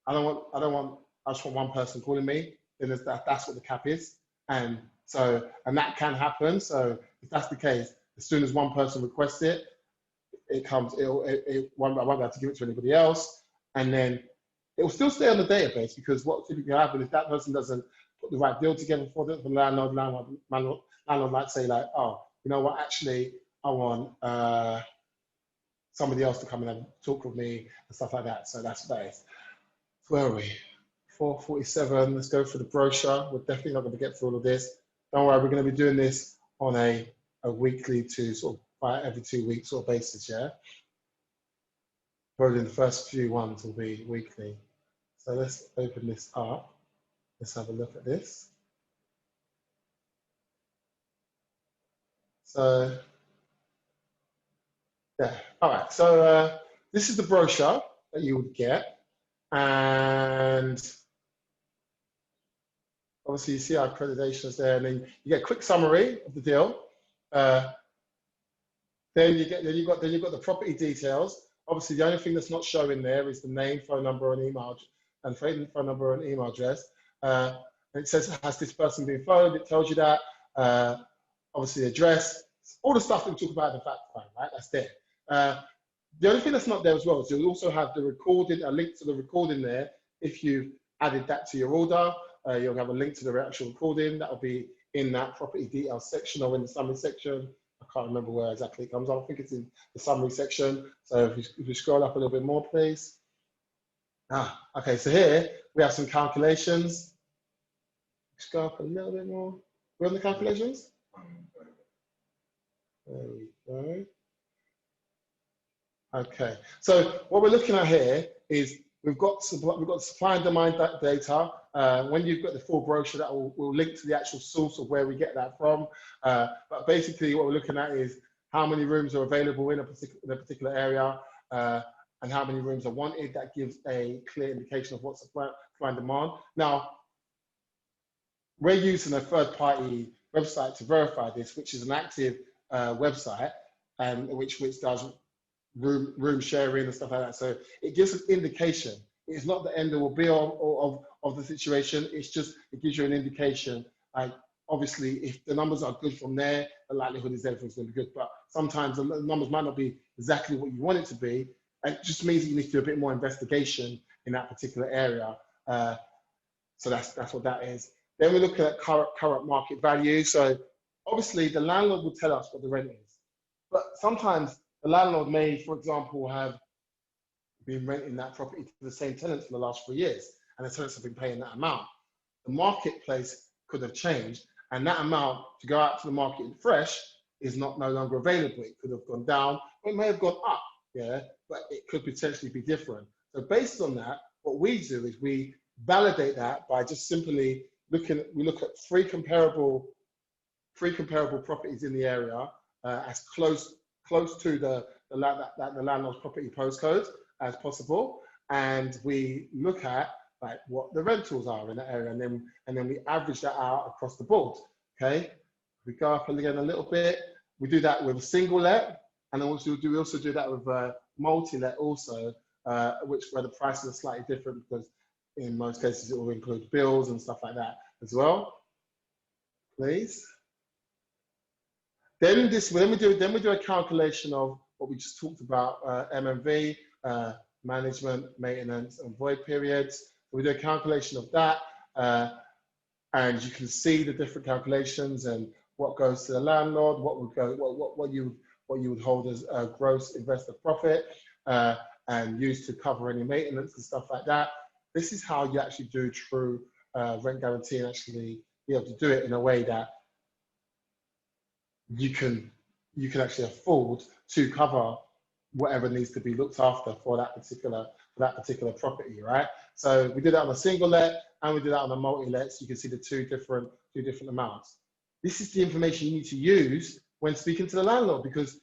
I just want one person calling me, then that's what the cap is. And that can happen. So if that's the case, as soon as one person requests it comes, I won't be able to give it to anybody else. And then It will still stay on the database because what typically happens if that person doesn't put the right deal together for the landlord might say like, oh, you know what, actually, I want somebody else to come in and talk with me and stuff like that. So that's nice. Where are we? 4:47. Let's go for the brochure. We're definitely not going to get through all of this. Don't worry, we're going to be doing this on a weekly to sort of every 2 weeks sort of basis, yeah? Probably the first few ones will be weekly. So let's open this up. Let's have a look at this. So, yeah, all right. So this is the brochure that you would get. And obviously you see our accreditations there, and then you get a quick summary of the deal. Then you've got the property details. Obviously, the only thing that's not showing there is the name, phone number, and email, and phone number and email address. It says, has this person been phoned? It tells you that. Obviously, the address, all the stuff that we talk about in the fact find, right? That's there. The only thing that's not there as well is you'll also have the recording, a link to the recording there. If you added that to your order, you'll have a link to the actual recording. That'll be in that property details section or in the summary section. I can't remember where exactly it comes up. I think it's in the summary section. So if you scroll up a little bit more, please. Okay, so here we have some calculations. Just go up a little bit more. We're on the calculations? There we go. Okay, so what we're looking at here is we've got supply and demand data. When you've got the full brochure, that will link to the actual source of where we get that from. But basically, what we're looking at is how many rooms are available in a particular area and how many rooms are wanted. That gives a clear indication of what's supply and demand. Now, we're using a third-party website to verify this, which is an active website and which does room sharing and stuff like that. So it gives an indication. It's not the end or be all of the situation. It's just, it gives you an indication. Like, obviously, if the numbers are good from there, the likelihood is everything's going to be good. But sometimes the numbers might not be exactly what you want it to be. And it just means that you need to do a bit more investigation in that particular area. So that's what that is. Then we look at current market value. So obviously, the landlord will tell us what the rent is. But sometimes the landlord may, for example, have been renting that property to the same tenant for the last 3 years, and the tenants have been paying that amount. The marketplace could have changed, and that amount to go out to the market fresh is no longer available. It could have gone down, or it may have gone up, yeah, but it could potentially be different. So based on that, what we do is we validate that by just simply we look at three comparable properties in the area as close to the landlord's property postcode as possible, and we look at like what the rentals are in that area, and then we average that out across the board. Okay, we go up again a little bit. We do that with a single let, and then we also do that with a multi-let also, where the prices are slightly different because in most cases it will include bills and stuff like that as well. Please. Then we do a calculation of what we just talked about, MMV, management, maintenance, and void periods. We do a calculation of that, and you can see the different calculations and what goes to the landlord, what you would hold as a gross investor profit, and use to cover any maintenance and stuff like that. This is how you actually do true rent guarantee and actually be able to do it in a way that you can actually afford to cover whatever needs to be looked after for that particular property, right? So we did that on a single let and we did that on a multi-let, so you can see the two different amounts. This is the information you need to use when speaking to the landlord, because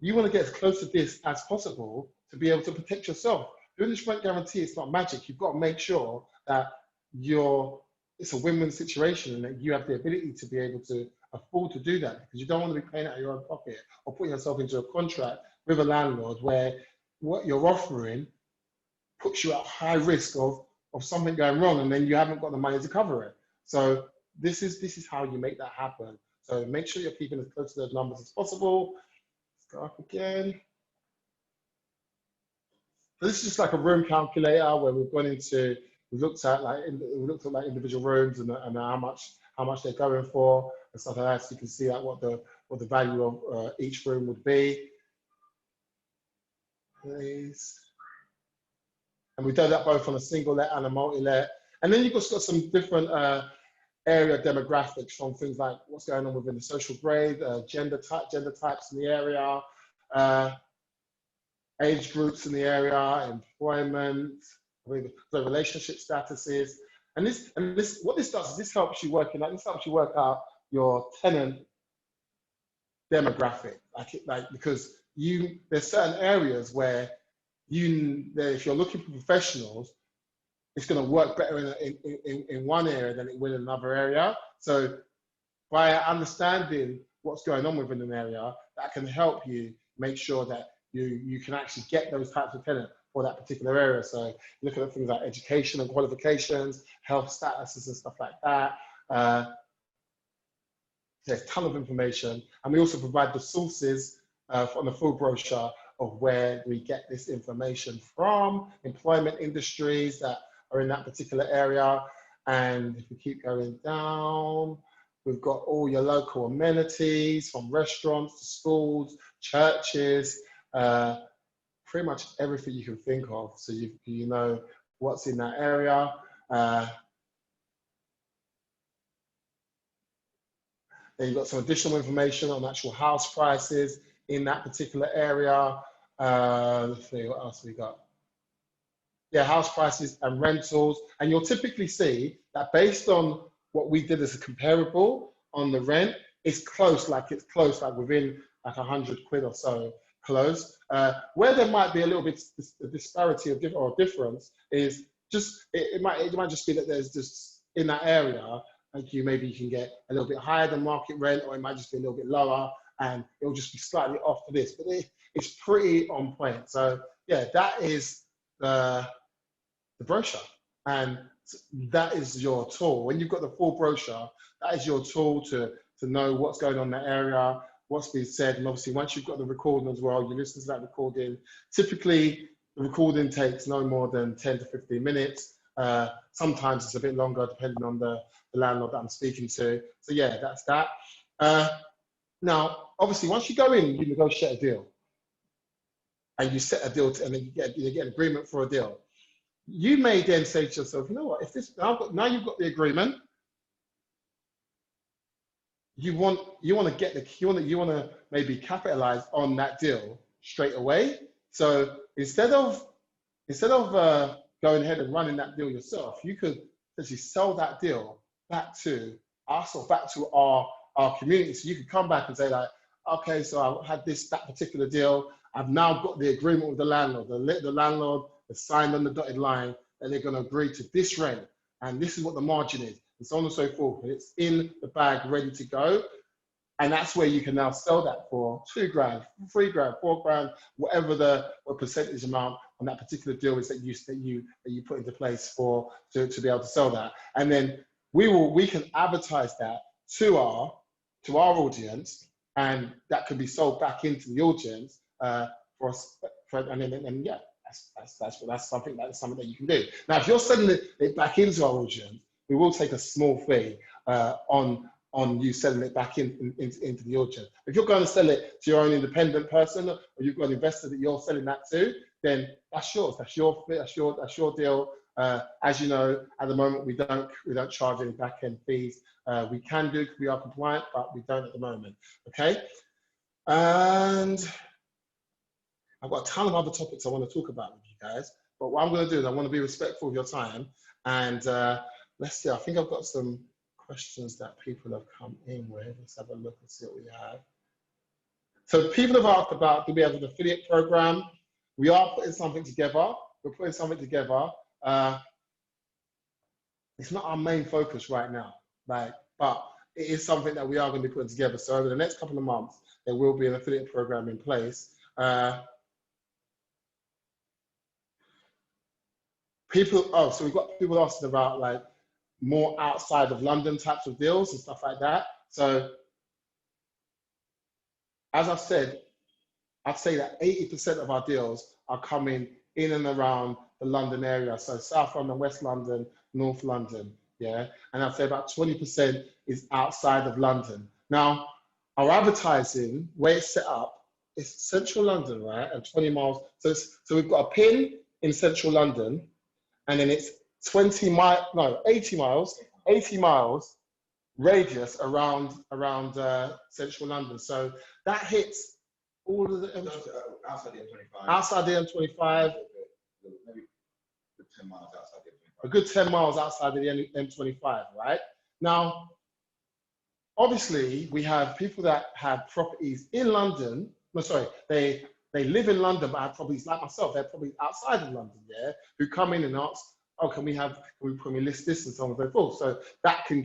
you want to get as close to this as possible to be able to protect yourself. Doing this rent guarantee, it's not magic. You've got to make sure that it's a win-win situation and that you have the ability to be able to afford to do that, because you don't want to be paying out of your own pocket or putting yourself into a contract with a landlord where what you're offering puts you at high risk of something going wrong and then you haven't got the money to cover it. So this is how you make that happen. So make sure you're keeping as close to those numbers as possible. Let's go up again. this is just like a room calculator where we've looked at like individual rooms and how much they're going for and stuff like that. So you can see like what the value of each room would be. Please. And we've done that both on a single let and a multi-let. And then you've got some different area demographics from things like what's going on within the social grade, gender types in the area, age groups in the area, employment, the relationship statuses. And what this does is this helps you work out your tenant demographic, because there's certain areas where if you're looking for professionals, it's going to work better in one area than it will in another area. So by understanding what's going on within an area, that can help you make sure that you can actually get those types of tenants for that particular area. So looking at things like education and qualifications, health statuses and stuff like that. There's a ton of information. And we also provide the sources on the full brochure of where we get this information from, employment industries that are in that particular area. And if we keep going down, we've got all your local amenities from restaurants to schools, churches, pretty much everything you can think of. So you know what's in that area. Then you've got some additional information on actual house prices in that particular area. Let's see, what else we got? Yeah, house prices and rentals. And you'll typically see that based on what we did as a comparable on the rent, it's close, like within like 100 quid or so close. Where there might be a little bit of disparity or difference is just, it might just be that there's just in that area, like maybe you can get a little bit higher than market rent, or it might just be a little bit lower and it'll just be slightly off to this, but it's pretty on point. So yeah, that is the brochure, and that is your tool. When you've got the full brochure, that is your tool to know what's going on in that area, what's being said. And obviously once you've got the recording as well, you listen to that recording. Typically the recording takes no more than 10 to 15 minutes. Sometimes it's a bit longer depending on the landlord that I'm speaking to. So yeah, that's that. Now, obviously once you go in, you negotiate a deal and you set a deal and then you get an agreement for a deal. You may then say to yourself, you know what, if this, now you've got the agreement, you want to maybe capitalize on that deal straight away. So instead of going ahead and running that deal yourself, you could actually sell that deal back to us or back to our community. So you could come back and say like, okay, so I had that particular deal. I've now got the agreement with the landlord. The landlord has signed on the dotted line that they're going to agree to this rent, and this is what the margin is, and so on and so forth. And it's in the bag, ready to go. And that's where you can now sell that for £2,000, £3,000, £4,000, whatever what percentage amount on that particular deal is that you put into place to be able to sell that. And then we can advertise that to our audience, and that can be sold back into the audience for us. And yeah, that's something that you can do. Now, if you're selling it back into our audience, we will take a small fee on you selling it back into the audience. If you're going to sell it to your own independent person, or you've got an investor that you're selling that to, then that's yours. That's your deal. As you know, at the moment we don't charge any back end fees. We can do because we are compliant, but we don't at the moment. Okay, and I've got a ton of other topics I want to talk about with you guys. But what I'm going to do is I want to be respectful of your time, and let's see. I think I've got some questions that people have come in with. Let's have a look and see what we have. So people have asked about, do we have an affiliate program? We are putting something together. We're putting something together. It's not our main focus right now, but it is something that we are going to be putting together. So over the next couple of months, there will be an affiliate program in place. So we've got people asking about like more outside of London types of deals and stuff like that. So as I've said, I'd say that 80% of our deals are coming in and around the London area. So South London, West London, North London, yeah? And I'd say about 20% is outside of London. Now, our advertising, where it's set up, is central London, right? And 20 miles. So we've got a pin in central London, and then it's 80 miles radius around central London. So that hits all of the outside the M25. Outside the M25. Maybe 10 miles outside the M25. A good 10 miles outside of the M25, right? Now, obviously, we have people that have properties in London. No, sorry, they live in London but have properties like myself. They're probably outside of London, yeah, who come in and ask, oh, can we list this and so on and so forth. So that can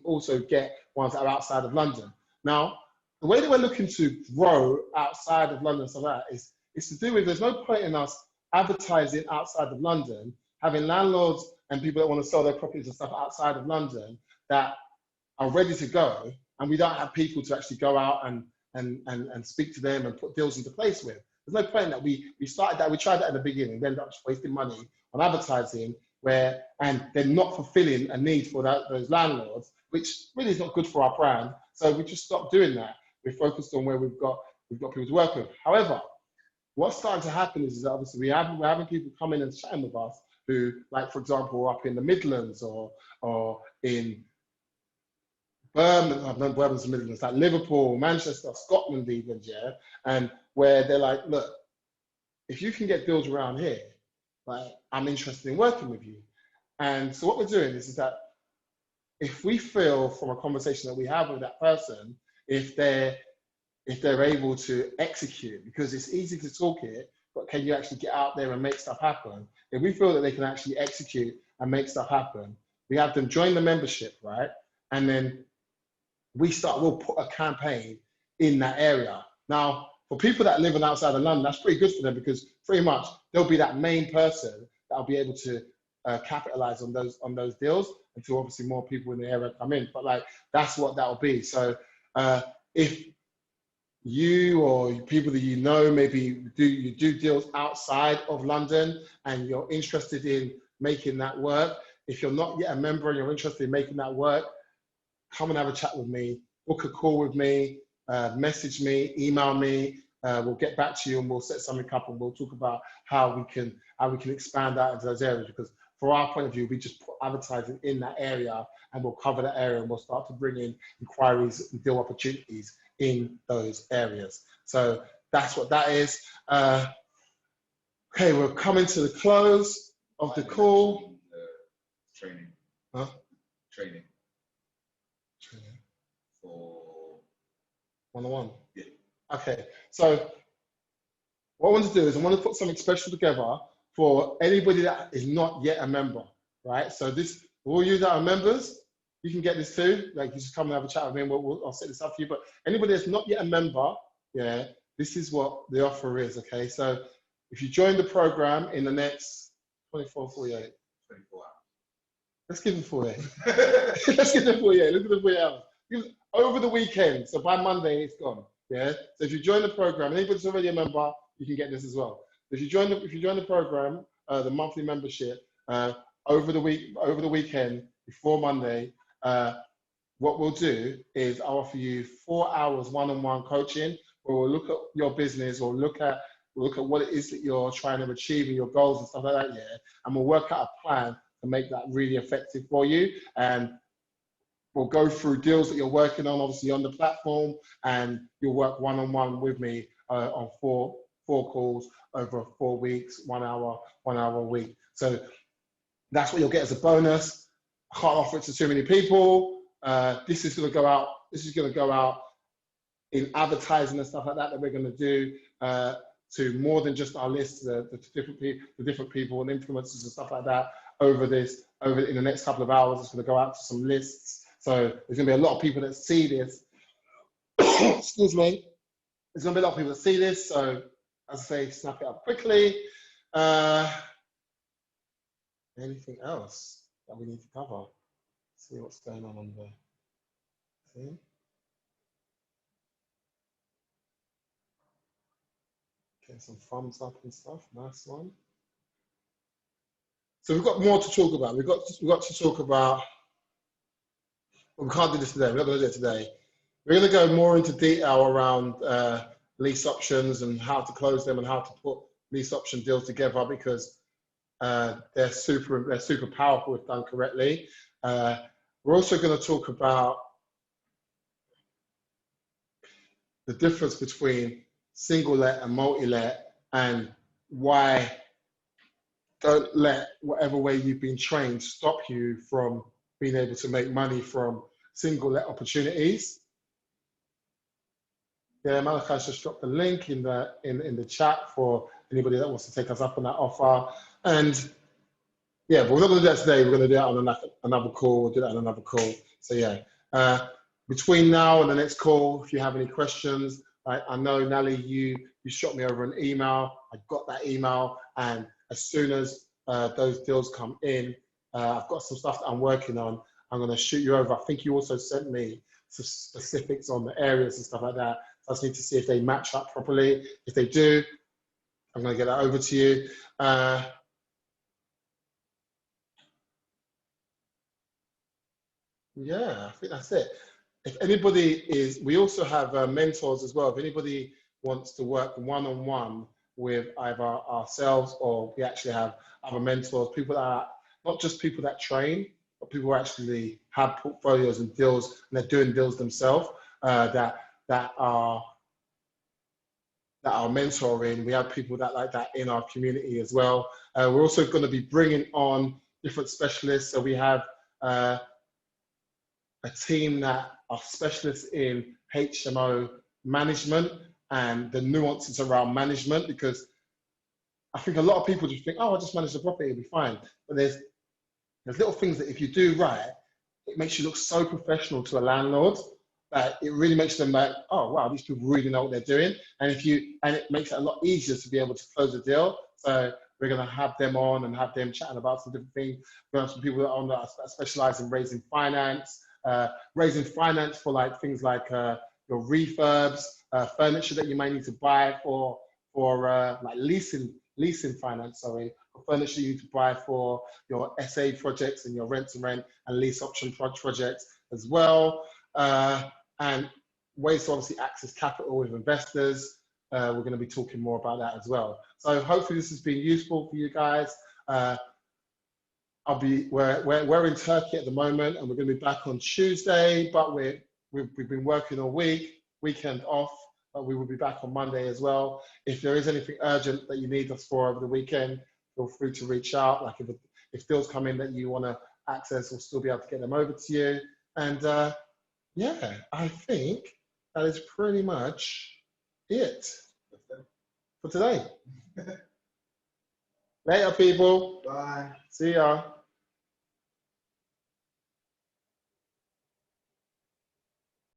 also get ones that are outside of London. Now, the way that we're looking to grow outside of London, so that is to do with, there's no point in us advertising outside of London, having landlords and people that want to sell their properties and stuff outside of London that are ready to go, and we don't have people to actually go out and speak to them and put deals into place with. There's no point that we started that, we tried that at the beginning, we ended up just wasting money on advertising and they're not fulfilling a need for those landlords, which really is not good for our brand. So we just stopped doing that. We're focused on where we've got people to work with. However, what's starting to happen is that obviously we're having people come in and chatting with us who, like, for example, up in the Midlands or in Birmingham's the Midlands, like Liverpool, Manchester, Scotland even, yeah, and where they're like, look, if you can get deals around here, like, I'm interested in working with you. And so what we're doing is that if we feel from a conversation that we have with that person, if they're able to execute, because it's easy to talk it, but can you actually get out there and make stuff happen? If we feel that they can actually execute and make stuff happen, we have them join the membership, right? And then we'll put a campaign in that area. Now, for people that live outside of London, that's pretty good for them because pretty much they'll be that main person that'll be able to capitalize on those deals until obviously more people in the area come in. But like, that's what that'll be. So if you or people that you know maybe you do deals outside of London and you're interested in making that work, if you're not yet a member and you're interested in making that work, come and have a chat with me, book a call with me, message me, email me. We'll get back to you and we'll set something up and we'll talk about how we can expand out into those areas, because from our point of view, we just put advertising in that area and we'll cover that area and we'll start to bring in inquiries and deal opportunities in those areas. So that's what that is. Okay, we're coming to the close of the call. Training. Huh? Training. For one-on-one. Yeah. Okay, so what I want to do is I want to put something special together for anybody that is not yet a member, right? So this, all you that are members, you can get this too. Like, you just come and have a chat with me and I'll set this up for you. But anybody that's not yet a member, yeah, this is what the offer is, okay? So if you join the program in the next 24, 48. 24 hours. Let's give it 48. Let's give it 48. Look at the 48 hours. Over the weekend, so by Monday it's gone. Yeah. So if you join the program, anybody that's already a member, you can get this as well. If you join the program, the monthly membership, over the weekend before Monday, what we'll do is I'll offer you 4 hours one-on-one coaching, where we'll look at your business or look at what it is that you're trying to achieve and your goals and stuff like that. Yeah. And we'll work out a plan to make that really effective for you. And we'll go through deals that you're working on, obviously on the platform, and you'll work one-on-one with me on four calls over 4 weeks, 1 hour a week. So that's what you'll get as a bonus. I can't offer it to too many people. This is going to go out. This is going to go out in advertising and stuff like that we're going to do to more than just our list, the different people and influencers and stuff like that over in the next couple of hours. It's going to go out to some lists. So there's going to be a lot of people that see this. Excuse me. There's going to be a lot of people that see this. So as I say, snap it up quickly. Anything else that we need to cover? See what's going on there. See? Okay, some thumbs up and stuff. Nice one. So we've got more to talk about. We've got to talk about. Well, we can't do this today. We're not going to do it today. We're going to go more into detail around lease options and how to close them and how to put lease option deals together, because they're super powerful if done correctly. We're also going to talk about the difference between single let and multi-let, and why don't let whatever way you've been trained stop you from being able to make money from single let opportunities. Yeah, Malachi's just dropped the link in the chat for anybody that wants to take us up on that offer. And yeah, but we're not going to do that today. We're going to do that on another call. We'll do that on another call. So yeah, between now and the next call, if you have any questions, I know, Nally, you shot me over an email. I got that email, and as soon as those deals come in, I've got some stuff that I'm working on. I'm going to shoot you over. I think you also sent me some specifics on the areas and stuff like that. I just need to see if they match up properly. If they do, I'm going to get that over to you. Yeah, I think that's it. If anybody we also have mentors as well. If anybody wants to work one-on-one with either ourselves, or we actually have other mentors, people that are not just people that train, but people who actually have portfolios and deals, and they're doing deals themselves, that are mentoring. We have people that like that in our community as well. We're also going to be bringing on different specialists. So we have a team that are specialists in HMO management and the nuances around management, because I think a lot of people just think, oh, I'll just manage the property, it'll be fine. But there's little things that if you do right, it makes you look so professional to a landlord that it really makes them like, oh wow, these people really know what they're doing. And it makes it a lot easier to be able to close a deal. So we're going to have them on and have them chatting about some different things. We have some people that specialize in raising finance for like things like your refurbs, furniture that you might need to buy for like leasing finance, sorry, or furniture you need to buy for your SA projects and your rent to rent and lease option projects as well. And ways to obviously access capital with investors. We're going to be talking more about that as well. So hopefully this has been useful for you guys. We're in Turkey at the moment, and we're going to be back on Tuesday, but we've been working all weekend off, but we will be back on Monday as well. If there is anything urgent that you need us for over the weekend, feel free to reach out. Like if deals come in that you want to access, we'll still be able to get them over to you. And yeah, I think that is pretty much it for today. Later, people. Bye. See ya.